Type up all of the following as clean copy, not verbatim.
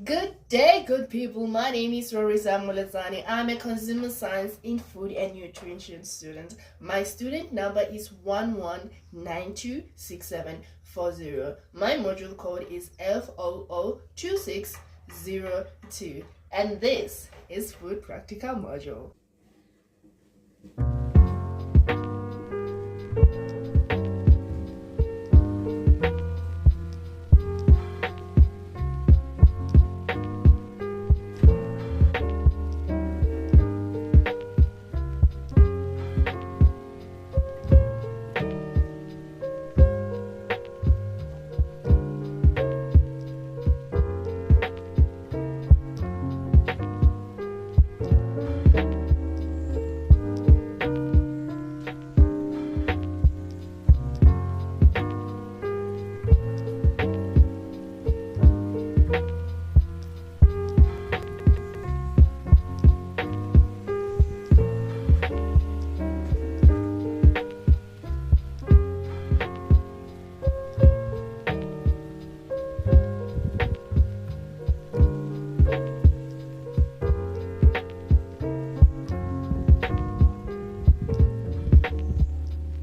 Good day, good people. My name is Moletsane. I'm a consumer science in food and nutrition student. My student number is 11926740. My module code is FOO2602. And this is Food Practical Module.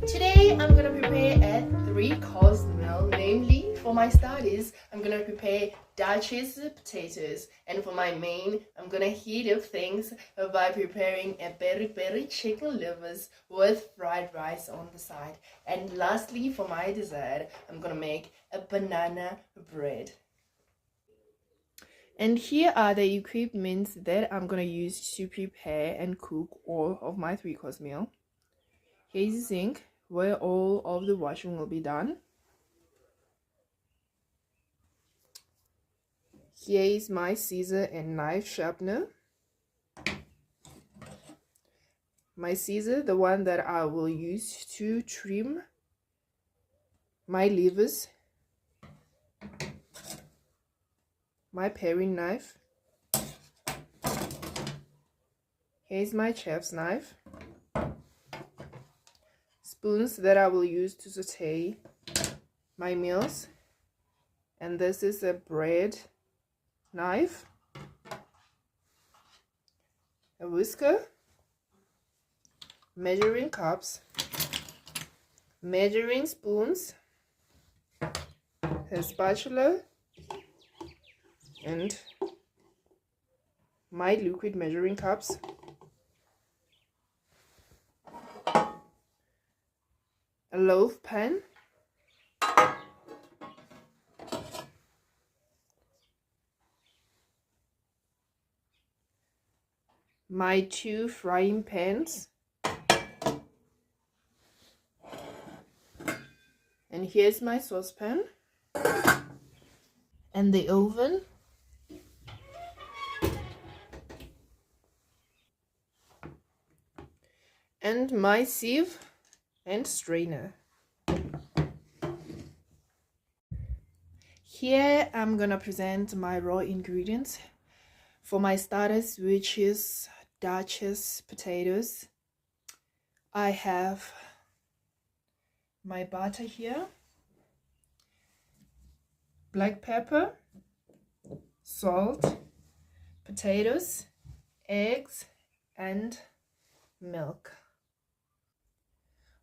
Today I'm gonna prepare a three-course meal. Namely, for my starters, I'm gonna prepare Duchess potatoes, and for my main, I'm gonna heat up things by preparing a peri-peri chicken livers with fried rice on the side. And lastly, for my dessert, I'm gonna make a banana bread. And here are the equipments that I'm gonna use to prepare and cook all of my three-course meal. Here's the sink where all of the washing will be done. Here is my scissor and knife sharpener. My scissor, the one that I will use to trim my livers. My paring knife. Here's my chef's knife. Spoons that I will use to saute my meals. And this is a bread knife, a whisker, measuring cups, measuring spoons, a spatula, and my liquid measuring cups, a loaf pan, my two frying pans, and here's my saucepan, and the oven, and my sieve and strainer. Here I'm gonna present my raw ingredients for my starters, which is Duchess potatoes. I have my butter here, black pepper, salt, potatoes, eggs, and milk.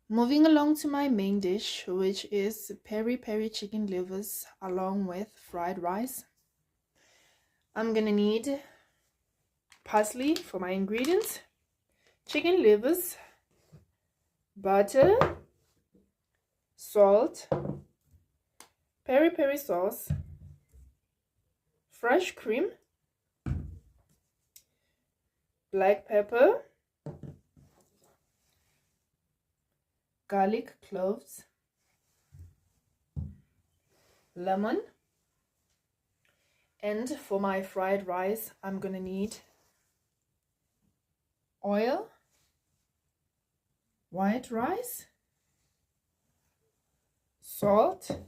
Moving along to my main dish, which is peri-peri chicken livers along with fried rice. I'm gonna need parsley for my ingredients, chicken livers, butter, salt, peri-peri sauce, fresh cream, black pepper, garlic cloves, lemon, and for my fried rice I'm gonna need oil, white rice, salt,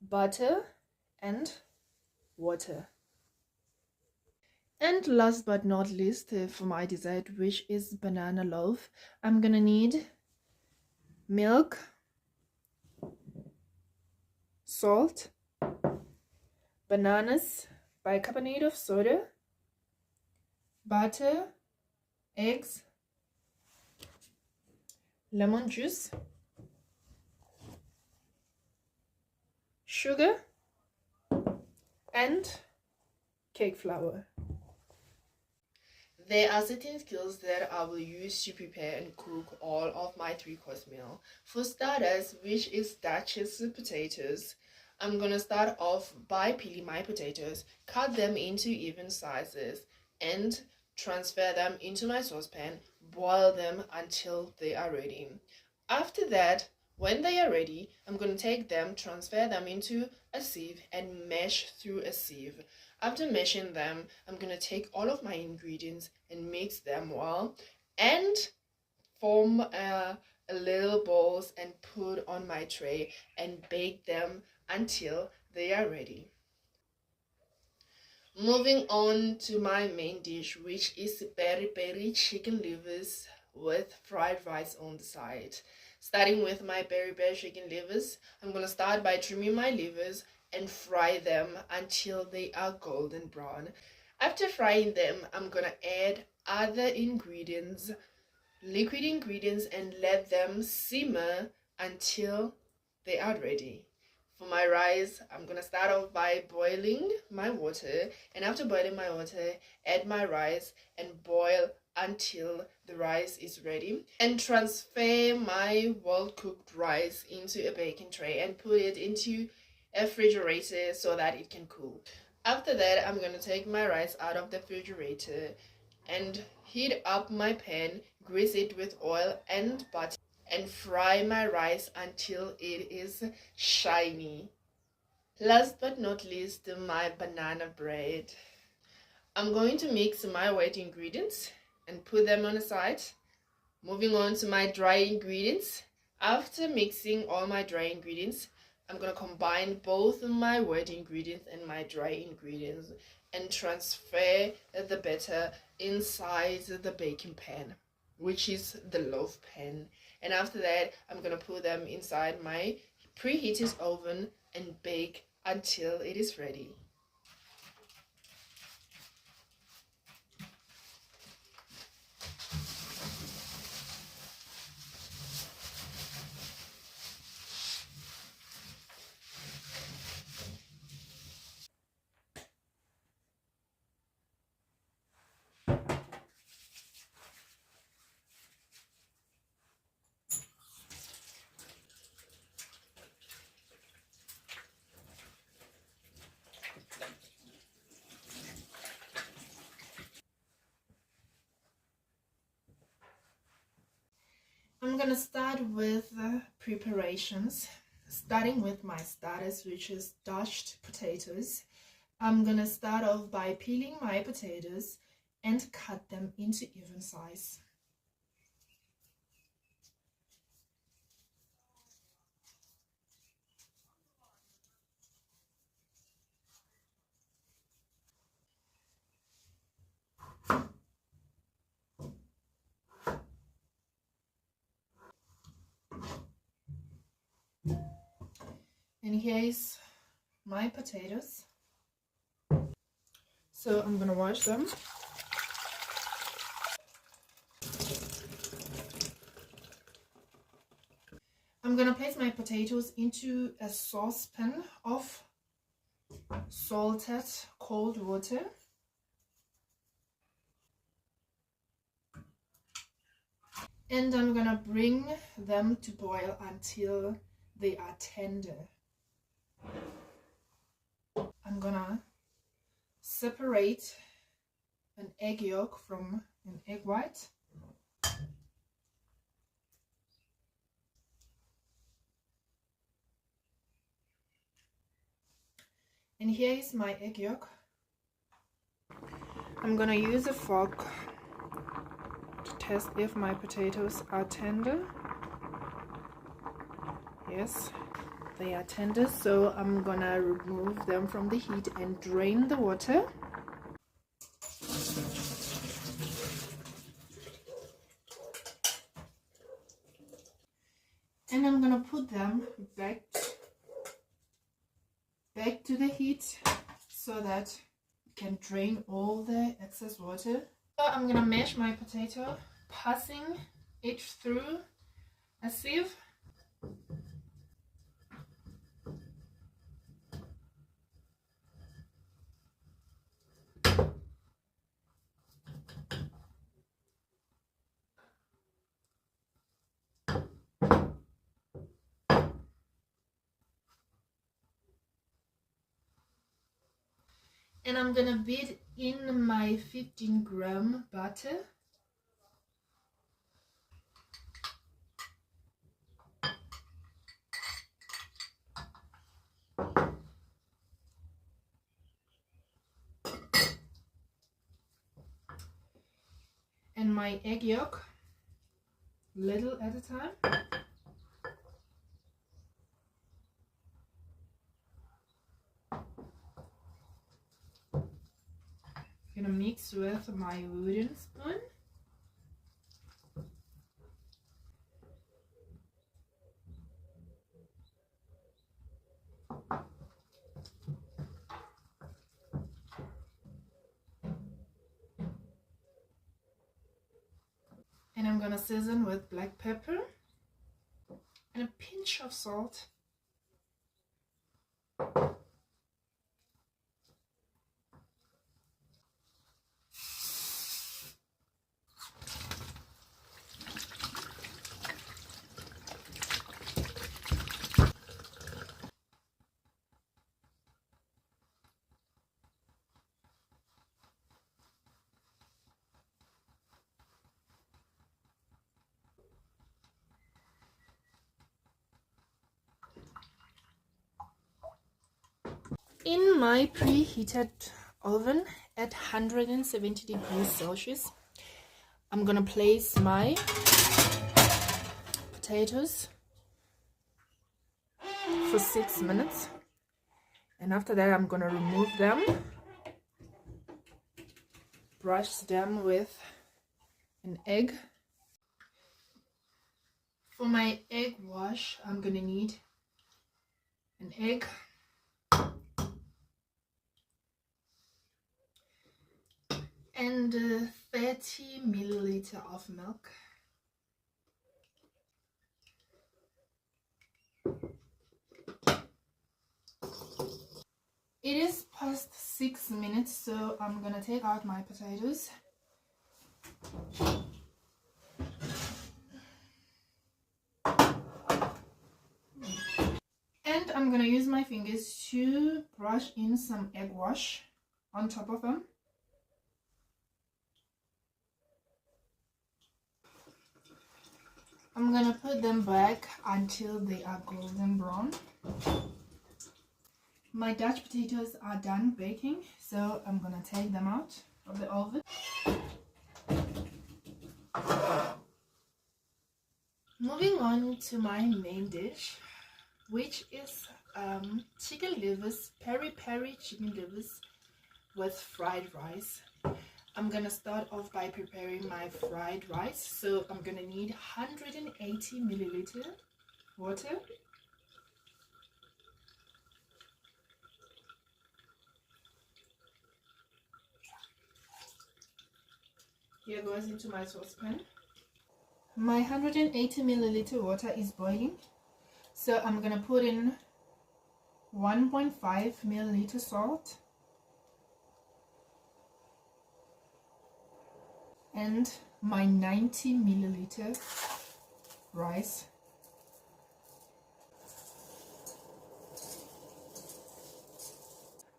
butter, and water. And last but not least, for my dessert, which is banana loaf, I'm gonna need milk, salt, bananas, bicarbonate of soda, butter, eggs, lemon juice, sugar, and cake flour. There are certain skills that I will use to prepare and cook all of my 3-course meal. For starters, which is Duchess potatoes, I'm gonna start off by peeling my potatoes, cut them into even sizes, and transfer them into my saucepan, boil them until they are ready. After that, when they are ready, I'm going to take them, transfer them into a sieve, and mash through a sieve. After mashing them, I'm going to take all of my ingredients and mix them well and form little balls and put on my tray and bake them until they are ready. Moving on to my main dish, which is peri-peri chicken livers with fried rice on the side. Starting with my peri-peri chicken livers, I'm going to start by trimming my livers and fry them until they are golden brown. After frying them, I'm going to add other ingredients, liquid ingredients, and let them simmer until they are ready. For my rice, I'm gonna start off by boiling my water, and after boiling my water, add my rice and boil until the rice is ready, and transfer my well cooked rice into a baking tray and put it into a refrigerator so that it can cool. After that, I'm gonna take my rice out of the refrigerator and heat up my pan, grease it with oil and butter, and fry my rice until it is shiny. Last but not least, my banana bread. I'm going to mix my wet ingredients and put them on the side. Moving on to my dry ingredients. After mixing all my dry ingredients, I'm going to combine both my wet ingredients and my dry ingredients and transfer the batter inside the baking pan, which is the loaf pan. And after that, I'm going to put them inside my preheated oven and bake until it is ready. I'm gonna start with preparations, starting with my starters, which is dashed potatoes. I'm gonna start off by peeling my potatoes and cut them into even size. And here is my potatoes. So I'm gonna wash them. I'm gonna place my potatoes into a saucepan of salted cold water. And I'm gonna bring them to boil until they are tender. I'm gonna separate an egg yolk from an egg white. And here is my egg yolk. I'm gonna use a fork to test if my potatoes are tender. Yes, they are tender, so I'm gonna remove them from the heat and drain the water. And I'm gonna put them back to the heat so that it can drain all the excess water. So I'm gonna mash my potato, passing it through a sieve. And I'm gonna beat in my 15-gram butter. And my egg yolk, little at a time. I'm gonna mix with my wooden spoon. And I'm gonna season with black pepper and a pinch of salt. In my preheated oven at 170 degrees Celsius, I'm gonna place my potatoes for 6 minutes, and after that I'm gonna remove them, brush them with an egg. For my egg wash, I'm gonna need an egg, and 30 milliliter of milk. It is past 6 minutes, so I'm gonna take out my potatoes. And I'm gonna use my fingers to brush in some egg wash on top of them. I'm gonna put them back until they are golden brown. My Dutch potatoes are done baking, so I'm gonna take them out of the oven. Moving on to my main dish, which is chicken livers, peri-peri chicken livers with fried rice. I'm gonna start off by preparing my fried rice. So I'm gonna need 180 milliliter water, here goes into my saucepan. My 180 milliliter water is boiling, so I'm gonna put in 1.5 milliliter salt and my 90 milliliter rice.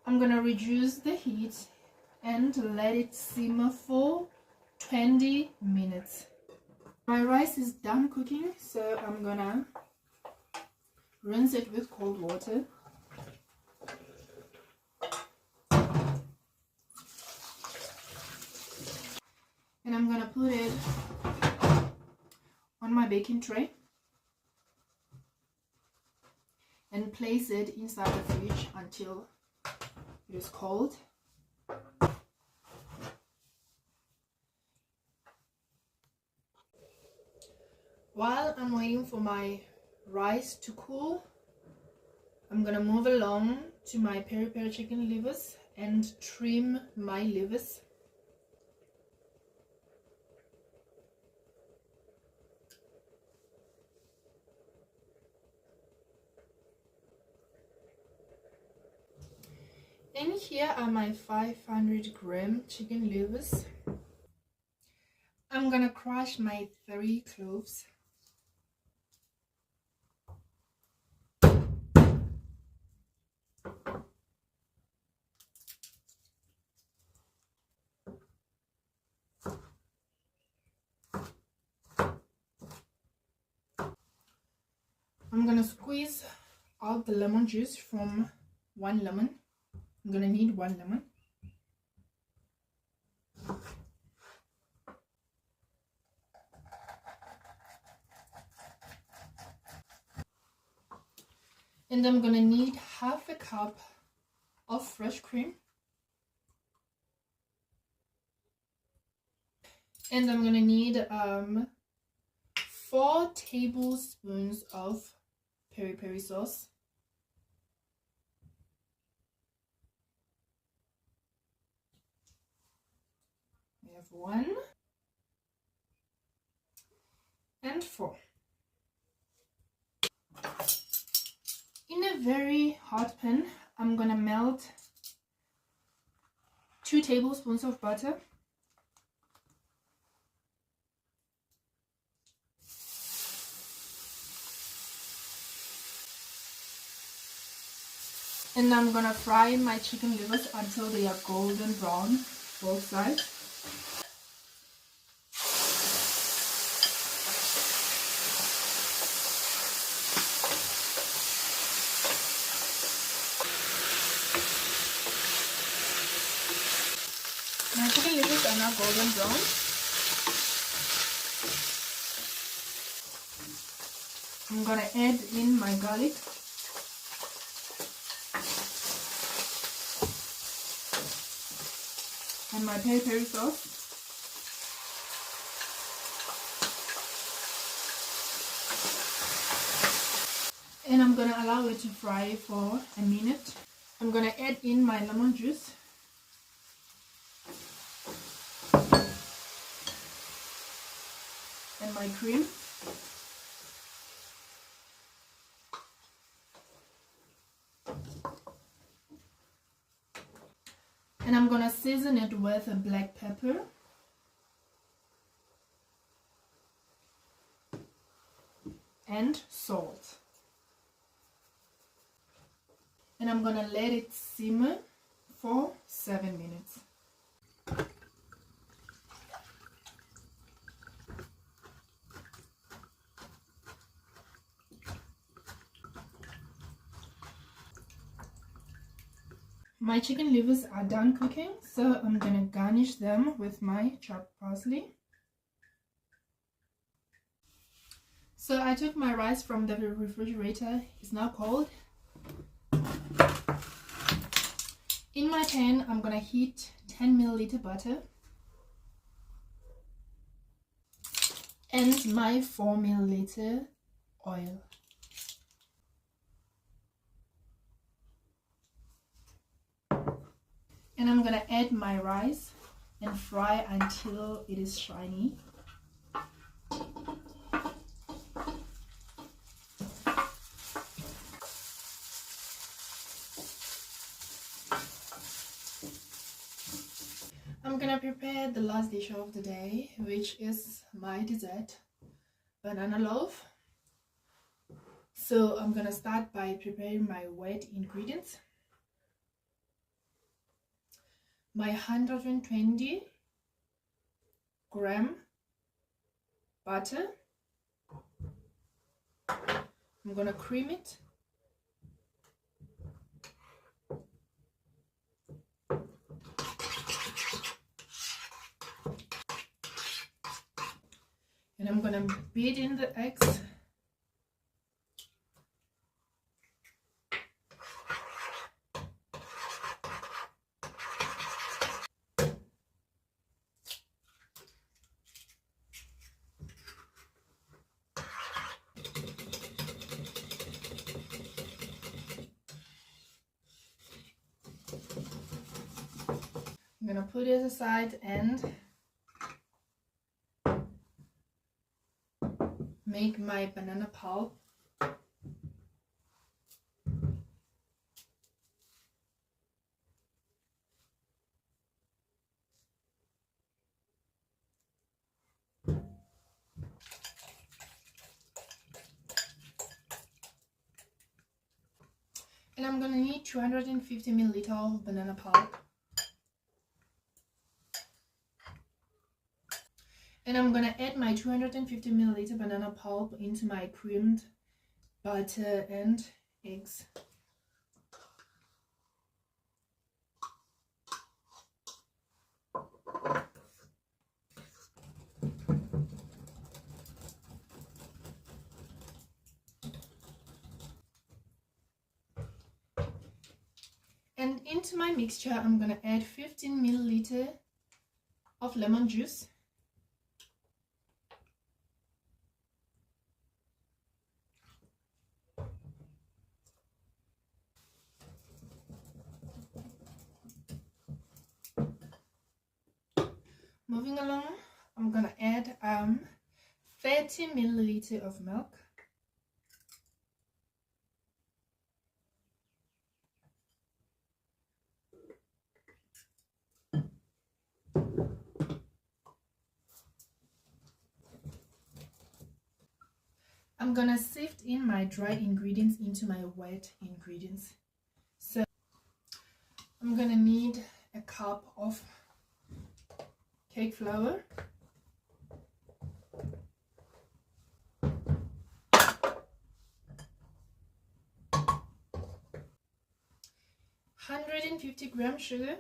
I'm gonna reduce the heat and let it simmer for 20 minutes. My rice is done cooking, so I'm gonna rinse it with cold water. And I'm gonna put it on my baking tray and place it inside the fridge until it is cold. While I'm waiting for my rice to cool, I'm gonna move along to my peri-peri chicken livers and trim my livers. And here are my 500-gram chicken livers. I'm gonna crush my 3 cloves. I'm gonna squeeze out the lemon juice from 1 lemon. I'm gonna need 1 lemon. And I'm gonna need half a cup of fresh cream. And I'm gonna need 4 tablespoons of peri-peri sauce. We have 1 and 4. In a very hot pan, I'm gonna melt 2 tablespoons of butter. And I'm gonna fry my chicken livers until they are golden brown, both sides. My chicken livers are now golden brown. I'm gonna add in my garlic. And my peri-peri sauce. And I'm gonna allow it to fry for a minute. I'm gonna add in my lemon juice. And my cream. And I'm gonna season it with a black pepper. And salt. And I'm gonna let it simmer for 7 minutes. My chicken livers are done cooking, so I'm gonna garnish them with my chopped parsley. So I took my rice from the refrigerator, it's now cold. In my pan, I'm gonna heat 10 milliliter butter and my 4 milliliter oil. And I'm gonna add my rice and fry until it is shiny. I'm gonna prepare the last dish of the day, which is my dessert, banana loaf. So I'm gonna start by preparing my wet ingredients. My 120 gram butter. I'm gonna cream it. And I'm gonna beat in the eggs. I'm gonna put it aside and make my banana pulp. And I'm gonna need 250 milliliter of banana pulp. And I'm gonna add my 250 milliliter banana pulp into my creamed butter and eggs. And into my mixture, I'm gonna add 15 milliliter of lemon juice. Moving along, I'm gonna add 30 milliliter of milk. I'm gonna sift in my dry ingredients into my wet ingredients. So I'm gonna need a cup of cake flour, 150 gram sugar,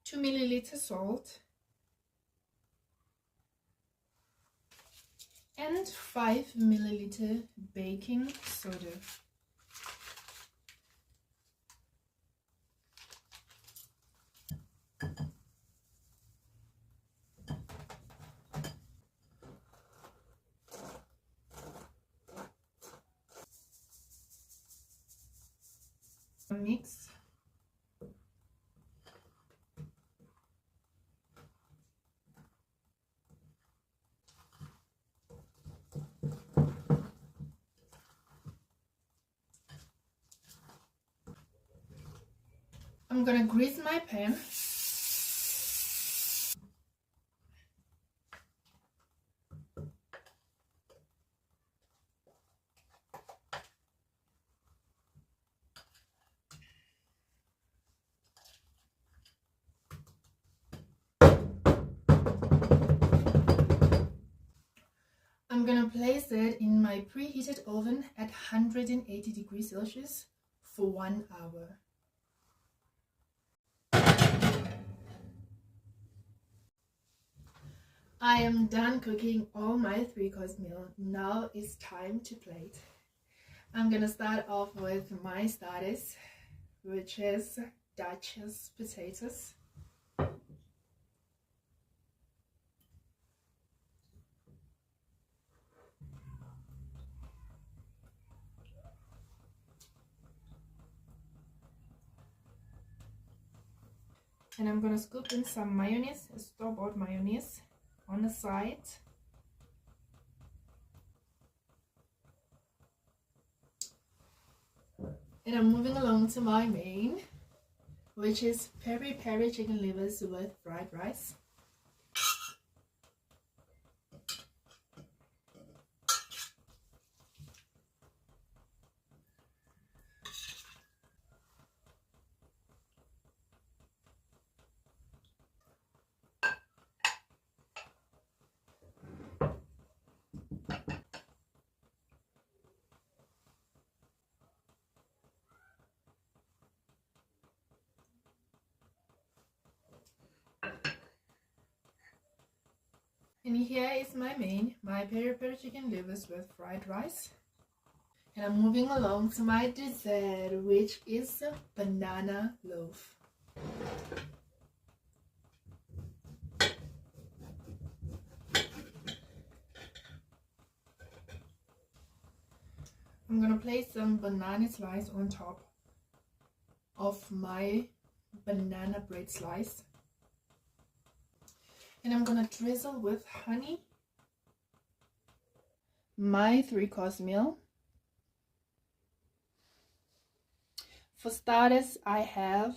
2 milliliter salt, and 5 milliliter baking soda. Mix. I'm gonna grease my pan. I'm gonna place it in my preheated oven at 180 degrees Celsius for 1 hour. I am done cooking all my 3-course meal. Now it's time to plate. I'm gonna start off with my starters, which is Duchess potatoes. And I'm gonna scoop in some mayonnaise, store-bought mayonnaise on the side. And I'm moving along to my main, which is peri-peri chicken livers with fried rice. And here is my main, my peri-peri chicken livers with fried rice. And I'm moving along to my dessert, which is a banana loaf. I'm gonna place some banana slice on top of my banana bread slice. And I'm gonna drizzle with honey my 3-course meal. For starters, I have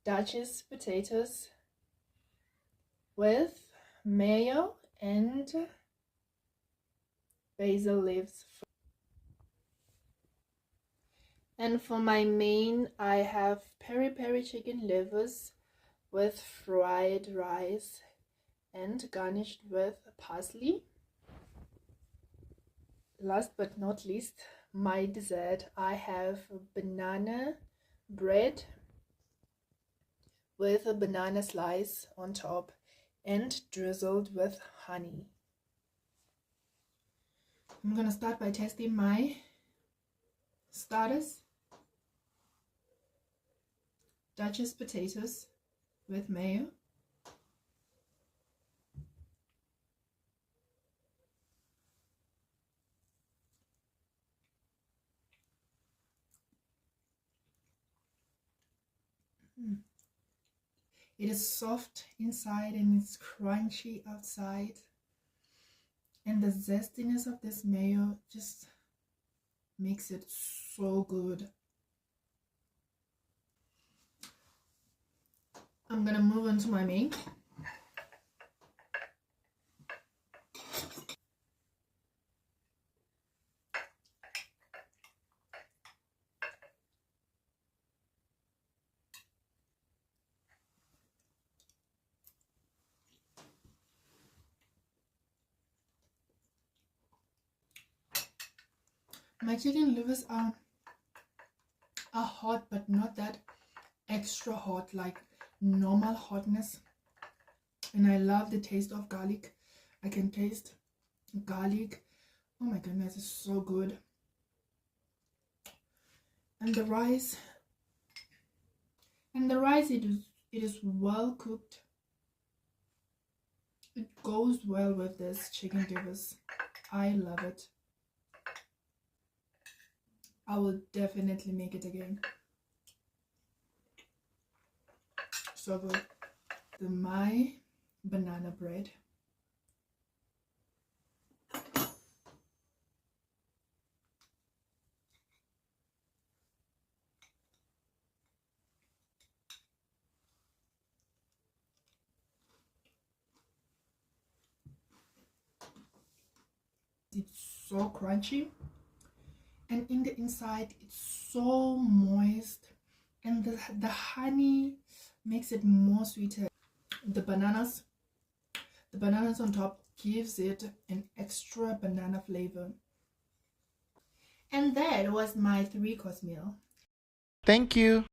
Duchess potatoes with mayo and basil leaves. And for my main, I have peri-peri chicken livers with fried rice and garnished with parsley. Last but not least, my dessert, I have banana bread with a banana slice on top and drizzled with honey. I'm gonna start by testing my starters. Duchess potatoes with mayo. It is soft inside and it's crunchy outside. And the zestiness of this mayo just makes it so good. I'm gonna move on to my main. My chicken livers are hot, but not that extra hot, like normal hotness. And I love the taste of garlic. I can taste garlic. Oh my goodness, it's so good. And the rice, it is well cooked. It goes well with this chicken livers. I love it. I will definitely make it again. So good. My banana bread. It's so crunchy, and in the inside it's so moist, and the honey makes it more sweeter. The bananas on top gives it an extra banana flavor. And that was my 3-course meal. Thank you.